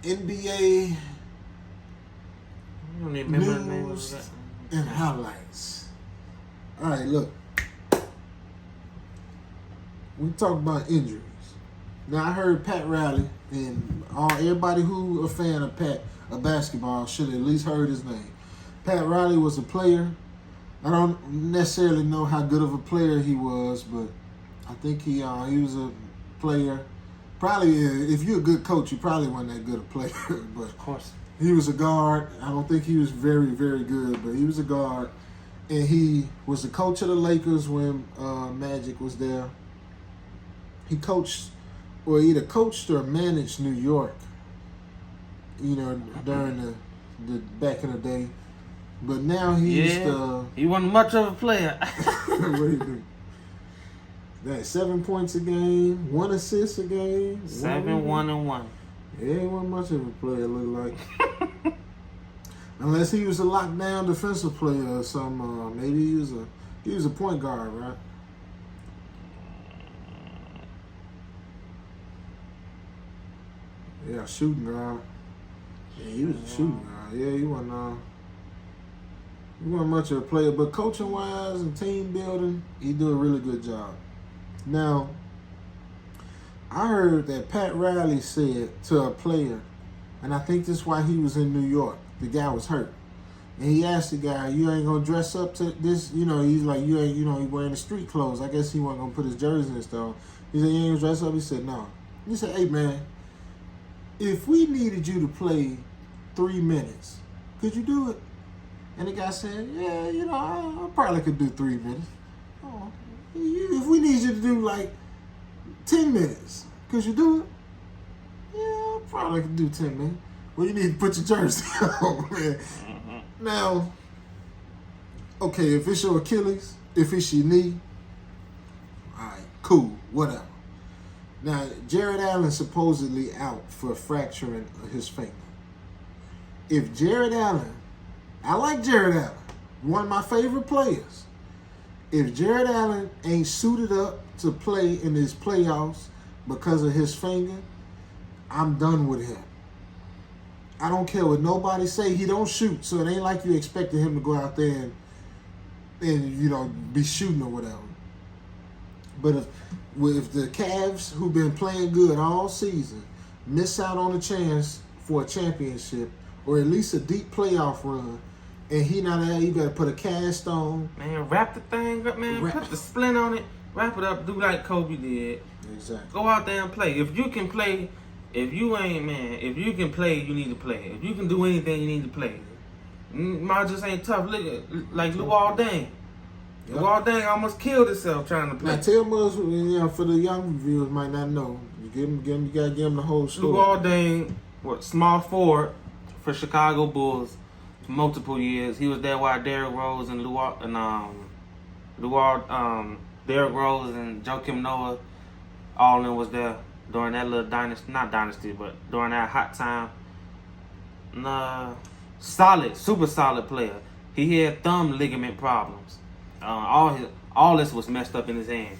NBA I don't even remember the name of news that. and highlights. All right, look. We talk about injuries. Now I heard Pat Riley and everybody who a fan of basketball should have at least heard his name. Pat Riley was a player. I don't necessarily know how good of a player he was, but I think he was a player. Probably, if you're a good coach, you probably weren't that good a player. But Of course. he was a guard. I don't think he was very, very good, but he was a guard. And he was the coach of the Lakers when Magic was there. He coached, or either coached or managed New York, during the back in the day. But now he's he wasn't much of a player. what do you do? That 7 points a game, 1 assist a game. 7, 1, and 1. Yeah, he wasn't much of a player, look like. Unless he was a lockdown defensive player or something. Maybe he was a point guard, right? Yeah, shooting guard. Yeah, he was a shooting guard. Yeah, he wasn't much of a player, but coaching wise and team building, he do a really good job. Now, I heard that Pat Riley said to a player, and I think this is why he was in New York. The guy was hurt. And he asked the guy, "You ain't gonna dress up to this?" He's like, "You ain't, he wearing the street clothes." I guess he wasn't gonna put his jersey and stuff. He said, "You ain't gonna dress up?" He said, "No." He said, "Hey man, if we needed you to play 3 minutes, could you do it?" And the guy said, "Yeah, I probably could do 3 minutes. Oh, if we need you to do like 10 minutes, could you do it?" "Yeah, I probably could do 10 minutes." "Well, you need to put your jersey on, man." Now, okay, if it's your Achilles, if it's your knee, all right, cool, whatever. Now, Jared Allen supposedly out for fracturing his finger. If Jared Allen, I like Jared Allen, one of my favorite players. If Jared Allen ain't suited up to play in his playoffs because of his finger, I'm done with him. I don't care what nobody say. He don't shoot, so it ain't like you expected him to go out there and be shooting or whatever. But if the Cavs, who've been playing good all season, miss out on a chance for a championship or at least a deep playoff run, and he not there, you better put a cast on. Man, wrap the thing up, man. Put the splint on it. Wrap it up. Do like Kobe did. Exactly. Go out there and play. If you can play, if you can play, you need to play. If you can do anything, you need to play. Might just ain't tough. Look at like Luol Deng. Yep. Luol Deng almost killed himself trying to play. Now tell us, for the young viewers might not know. You gotta give them the whole story. Luol Deng, small forward for Chicago Bulls for multiple years. He was there while Derrick Rose and Derrick Rose and Joakim Noah all in was there during that little dynasty, but during that hot time. Super solid player. He had thumb ligament problems. All this was messed up in his hand,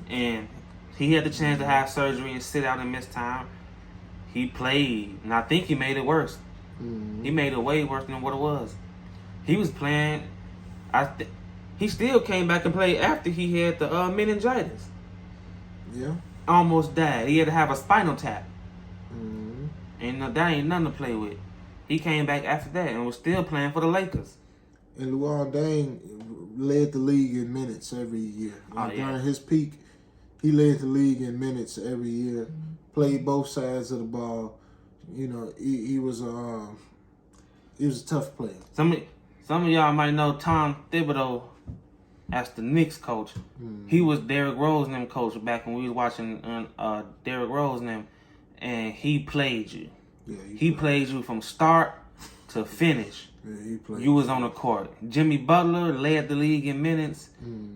and he had the chance to have surgery and sit out and miss time. He played, and I think he made it worse. He made it way worse than what it was. He was playing. He still came back and played after he had the meningitis. Yeah. Almost died. He had to have a spinal tap. And that ain't nothing to play with. He came back after that and was still playing for the Lakers. And Luol Deng led the league in minutes every year. During his peak, he led the league in minutes every year. Played both sides of the ball. He was a tough player. Some of y'all might know Tom Thibodeau as the Knicks coach. He was Derrick Rose and them coach back when we was watching Derrick Rose and them, and he played you. Yeah, he played you from start to finish. Yeah, he played. You was on the court. Jimmy Butler led the league in minutes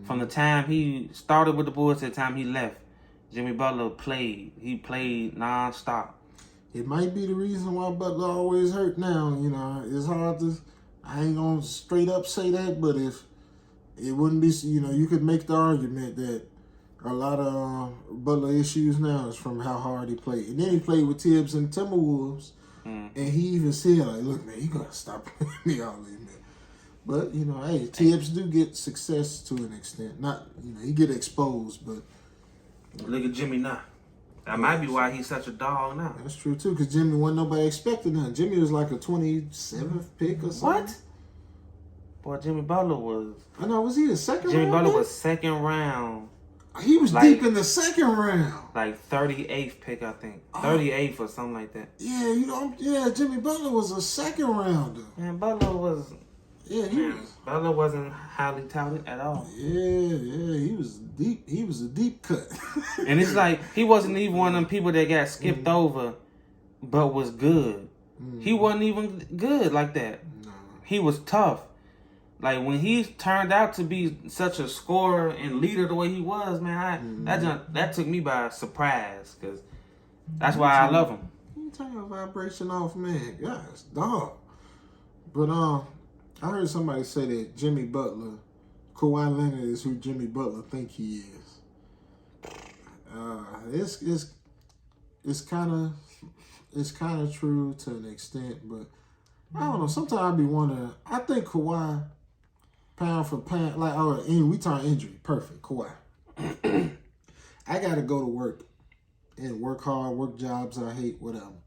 from the time he started with the Bulls to the time he left. Jimmy Butler played. He played nonstop. It might be the reason why Butler always hurt now. It's hard to. I ain't gonna straight up say that, but if it wouldn't be, you could make the argument that A lot of Butler issues now is from how hard he played. And then he played with Tibbs and Timberwolves. And he even said, like, look, man, you got to stop playing me all these, man. But, you know, hey, Tibbs do get success to an extent. Not, you know, he get exposed, but. Look at Jimmy now. That might be why he's such a dog now. That's true, too, because Jimmy wasn't nobody expecting him. Jimmy was like a 27th pick or something. What? Boy, Jimmy Butler was. I know, was he the second Jimmy round? Butler man? was second round. He was like, deep in the second round. Like 38th pick, I think. 38th or something like that. Yeah, you know, yeah, Jimmy Butler was a second rounder. Man, Butler was. Yeah, Butler wasn't highly touted at all. Yeah, he was deep. He was a deep cut. And it's like he wasn't even one of them people that got skipped over, but was good. He wasn't even good like that. No. He was tough. Like when he turned out to be such a scorer and leader the way he was, man, that took me by surprise because that's why I love him. You turn your vibration off, man. Yes, dog. But I heard somebody say that Jimmy Butler, Kawhi Leonard is who Jimmy Butler think he is. It's kind of true to an extent, but I don't know. Sometimes I be wondering. I think Kawhi, pound for pound, like we talk injury, perfect. Kawhi. I gotta go to work and work hard, work jobs I hate, whatever.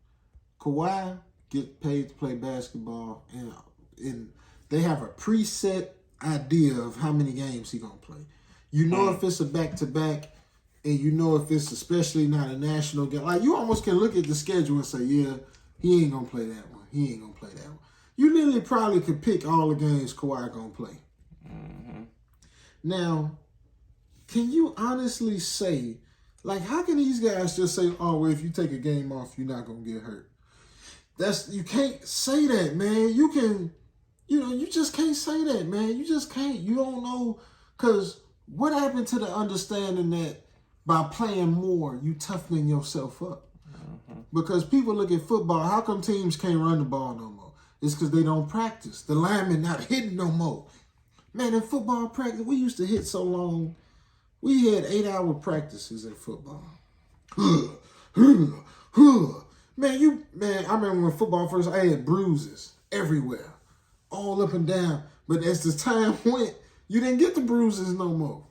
Kawhi get paid to play basketball, and they have a preset idea of how many games he gonna play. You know if it's a back-to-back, and you know if it's especially not a national game. Like, you almost can look at the schedule and say, yeah, he ain't gonna play that one. He ain't gonna play that one. You literally probably could pick all the games Kawhi gonna play. Now, can you honestly say, like, how can these guys just say, oh, well, if you take a game off, you're not gonna get hurt? You can't say that, man. You just can't say that, man. You just can't. You don't know, because what happened to the understanding that by playing more, you toughening yourself up? Because people look at football, how come teams can't run the ball no more? It's because they don't practice. The linemen not hitting no more. Man, in football practice, we used to hit so long. We had 8-hour practices in football. Man, I remember when football first, I had bruises everywhere, all up and down. But as the time went, you didn't get the bruises no more.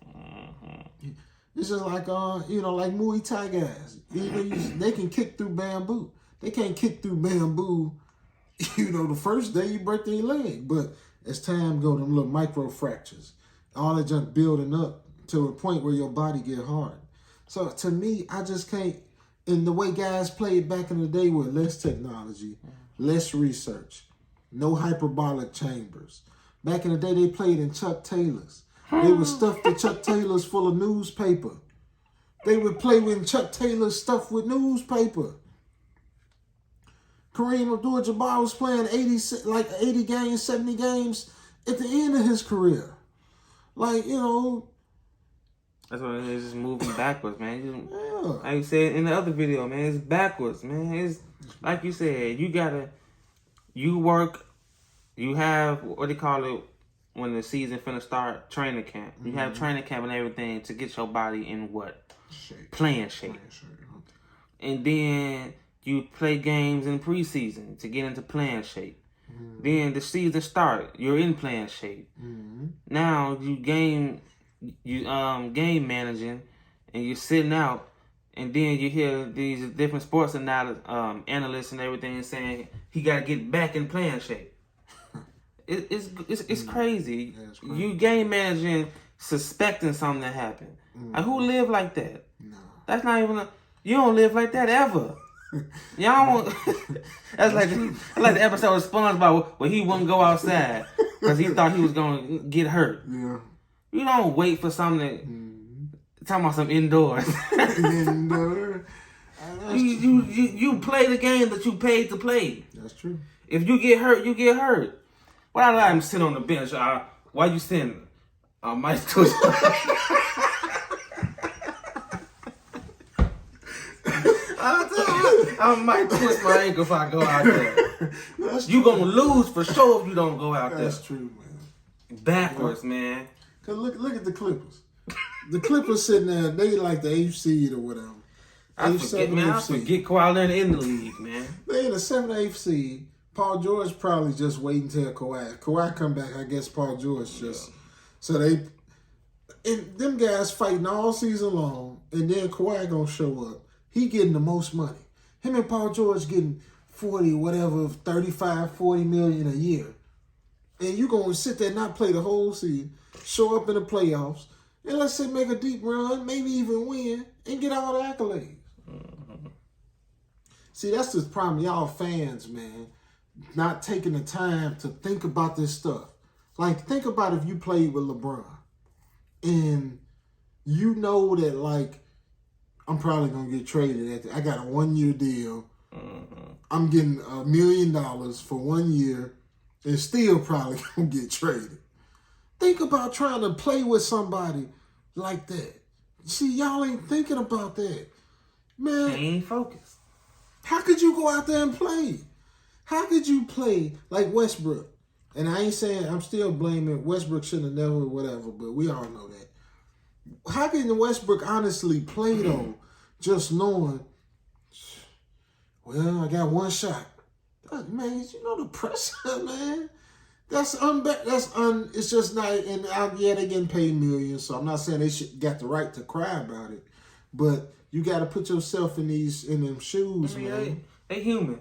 It's just like, like Muay Thai guys. They can kick through bamboo. They can't kick through bamboo, the first day you break their leg. But as time go, them little micro fractures, all that junk building up to a point where your body get hard. So to me, I just can't. And the way guys played back in the day with less technology, less research, no hyperbolic chambers. Back in the day, they played in Chuck Taylors. They would stuff the Chuck Taylors full of newspaper. They would play with Chuck Taylor stuff with newspaper. Kareem Abdul-Jabbar was playing 80 games, 70 games at the end of his career. Like, That's what it is, just moving backwards, man. Yeah. Like you said in the other video, man, it's backwards, man. It's like you said, you work, you have, what do you call it, when the season finna start, training camp. You have training camp and everything to get your body in what? Playing shape. And then you play games in preseason to get into playing shape. Then the season start, you're in playing shape. Now you game managing and you're sitting out, and then you hear these different sports analysts and everything saying he got to get back in playing shape. It's crazy. Yeah, it's crazy. You game managing, suspecting something that happened. Like, who live like that? No. That's not even you don't live like that ever. Y'all won't. That's like the episode of SpongeBob where he wouldn't go outside because he thought he was gonna get hurt. Yeah. You don't wait for something. Talking about some indoors. Indoor. You play the game that you paid to play. That's true. If you get hurt, you get hurt. Why I let him sit on the bench? Why you sitting? I might twist. I might twist my ankle if I go out there. You gonna lose for sure if you don't go out there. That's true, man. Backwards, man. Cause look at the Clippers. The Clippers sitting there, they like the 8th seed or whatever. I forget Kawhi Leonard in the league, man. They in the 7th, 8th seed. Paul George probably just waiting till Kawhi come back. I guess Paul George just so they and them guys fighting all season long, and then Kawhi gonna show up. He getting the most money. Him and Paul George getting 40, whatever, 35, 40 million a year. And you gonna sit there and not play the whole season, show up in the playoffs, and let's say make a deep run, maybe even win, and get all the accolades. Mm-hmm. See, that's the problem, y'all fans, man. Not taking the time to think about this stuff. Like, think about if you played with LeBron and you know that, like, I'm probably going to get traded. I got a 1-year deal. Mm-hmm. I'm getting $1 million for 1 year and still probably going to get traded. Think about trying to play with somebody like that. See, y'all ain't thinking about that. Man, They ain't focused. how could you go out there and play? How could you play like Westbrook? And I ain't saying, I'm still blaming Westbrook should have never whatever, but we all know that. How can Westbrook honestly play though, just knowing, well, I got one shot. Man, you know the pressure, man. It's just not, and yeah, they getting paid millions, so I'm not saying they should got the right to cry about it, but you got to put yourself in them shoes, man. They human.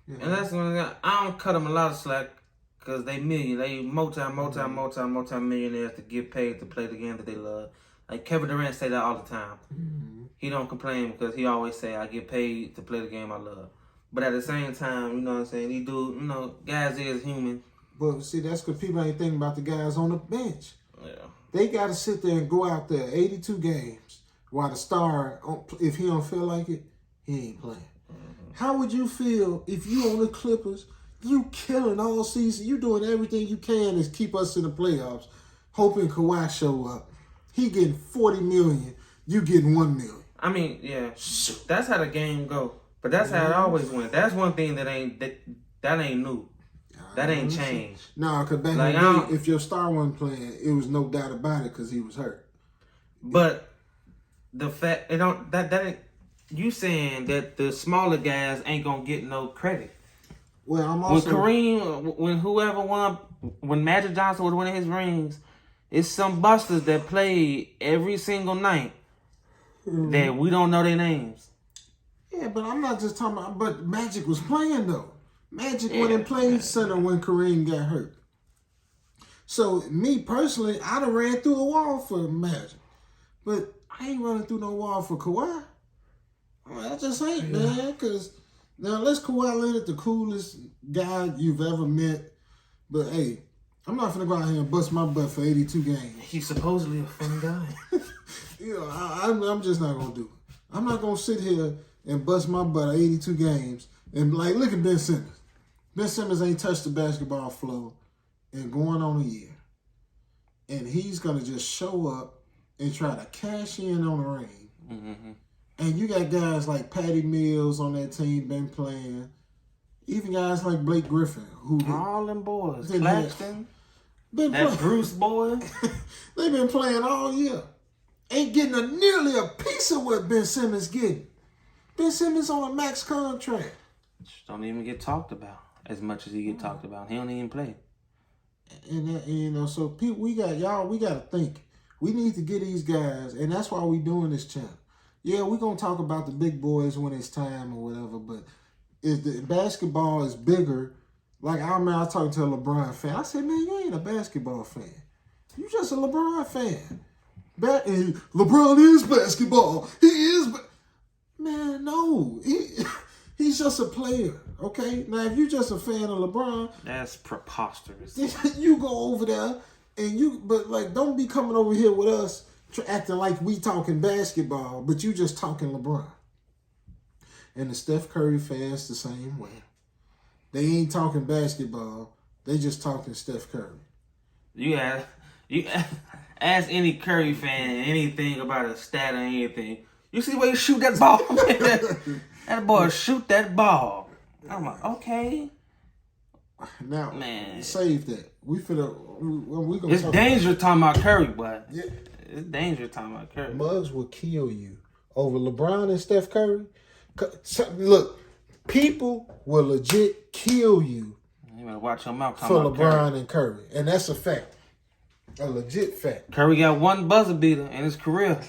Yeah. And that's when I don't cut them a lot of slack because they multi-millionaires to get paid to play the game that they love. Like Kevin Durant say that all the time. Mm-hmm. He don't complain because he always say, I get paid to play the game I love. But at the same time, you know what I'm saying, he do, you know, guys is human. But see, that's because people ain't thinking about the guys on the bench. Yeah. They got to sit there and go out there 82 games while the star, if he don't feel like it, he ain't playing. Mm-hmm. How would you feel if you on the Clippers, you killing all season, you doing everything you can to keep us in the playoffs, hoping Kawhi show up. He getting $40 million, you getting $1 million. I mean, yeah, that's how the game go. But that's how it always went. That's one thing that ain't new. That ain't changed. No, because back in the day, if your star wasn't playing, it was no doubt about it because he was hurt. But the fact that ain't you saying that the smaller guys ain't gonna get no credit. Well, I'm also when Magic Johnson was winning his rings, it's some busters that played every single night that we don't know their names. Yeah, but I'm not just talking about. But Magic was playing though. Magic went and played center when Kareem got hurt. So me personally, I'd have ran through a wall for Magic, but I ain't running through no wall for Kawhi. I just ain't, man. Because now unless Kawhi Leonard the coolest guy you've ever met, but hey, I'm not gonna go out here and bust my butt for 82 games. He's supposedly a fun guy. You know, I'm just not gonna do it. I'm not gonna sit here and bust my butt 82 games and like, look at Ben Simmons. Ben Simmons ain't touched the basketball floor in going on a year. And he's going to just show up and try to cash in on the ring. Mm-hmm. And you got guys like Patty Mills on that team been playing. Even guys like Blake Griffin. All them boys. Claxton. That Bruce boy. They've been playing all year. Ain't getting nearly a piece of what Ben Simmons getting. Ben Simmons on a max contract. Don't even get talked about as much as he get talked about. He don't even play. And you know, so people, we got to think. We need to get these guys, and that's why we doing this channel. Yeah, we're gonna talk about the big boys when it's time or whatever, but if the basketball is bigger, like I remember I was talking to a LeBron fan. I said, man, you ain't a basketball fan. You just a LeBron fan. LeBron is basketball. He is. Man, no. He's just a player, okay? Now, if you're just a fan of LeBron... That's preposterous. You go over there, but like, don't be coming over here with us acting like we talking basketball, but you just talking LeBron. And the Steph Curry fans the same way. They ain't talking basketball. They just talking Steph Curry. You ask any Curry fan anything about a stat or anything. You see where you shoot that ball? That boy shoot that ball. I'm like, okay. Now, man, save that. We gonna. It's dangerous talking about Curry, but yeah. It's dangerous talking about Curry. Mugs will kill you over LeBron and Steph Curry. Look, people will legit kill you. You better watch your mouth for talking about LeBron Curry. and Curry, and that's a fact, a legit fact. Curry got one buzzer beater in his career.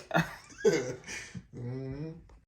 Mm-hmm.